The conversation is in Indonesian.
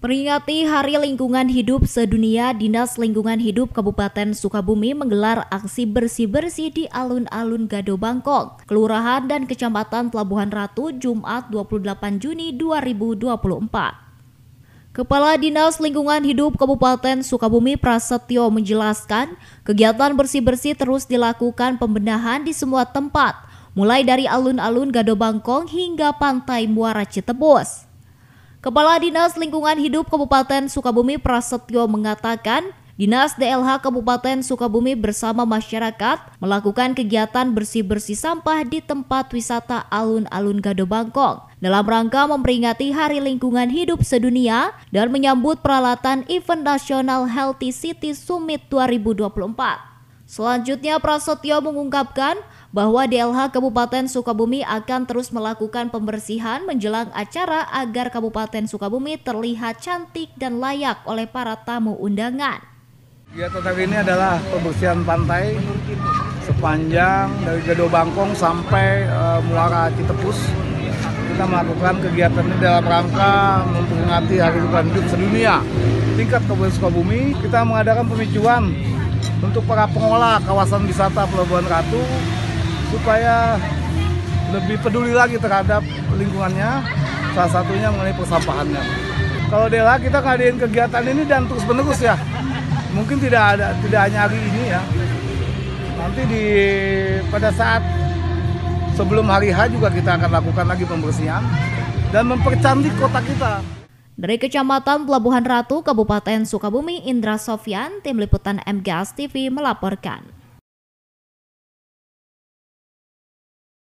Peringati Hari Lingkungan Hidup Sedunia, Dinas Lingkungan Hidup Kabupaten Sukabumi menggelar aksi bersih-bersih di alun-alun Gado Bangkong, Kelurahan dan Kecamatan Pelabuhan Ratu, Jumat 28 Juni 2024. Kepala Dinas Lingkungan Hidup Kabupaten Sukabumi Prasetyo menjelaskan, kegiatan bersih-bersih terus dilakukan pembenahan di semua tempat, mulai dari alun-alun Gado Bangkong hingga pantai Muara Citepus. Kepala Dinas Lingkungan Hidup Kabupaten Sukabumi Prasetyo mengatakan, Dinas DLH Kabupaten Sukabumi bersama masyarakat melakukan kegiatan bersih-bersih sampah di tempat wisata alun-alun Gado Bangkong dalam rangka memperingati Hari Lingkungan Hidup Sedunia dan menyambut peralatan event nasional Healthy City Summit 2024. Selanjutnya, Prasetyo mengungkapkan bahwa DLH Kabupaten Sukabumi akan terus melakukan pembersihan menjelang acara agar Kabupaten Sukabumi terlihat cantik dan layak oleh para tamu undangan. Kegiatan hari ini adalah pembersihan pantai sepanjang dari Gado Bangkong sampai Muara Citepus. Kita melakukan kegiatan ini dalam rangka memperingati Hari Lingkungan Hidup Sedunia. Tingkat Kabupaten Sukabumi, kita mengadakan pemicuan untuk para pengelola kawasan wisata Pelabuhan Ratu supaya lebih peduli lagi terhadap lingkungannya, salah satunya mengenai persampahannya. Kalau DLH kita ngadain kegiatan ini dan terus menerus ya, mungkin tidak hanya hari ini ya, nanti pada saat sebelum hari H juga kita akan lakukan lagi pembersihan dan mempercantik kota kita. Dari Kecamatan Pelabuhan Ratu, Kabupaten Sukabumi, Indra Sofyan, Tim Liputan MGS TV melaporkan.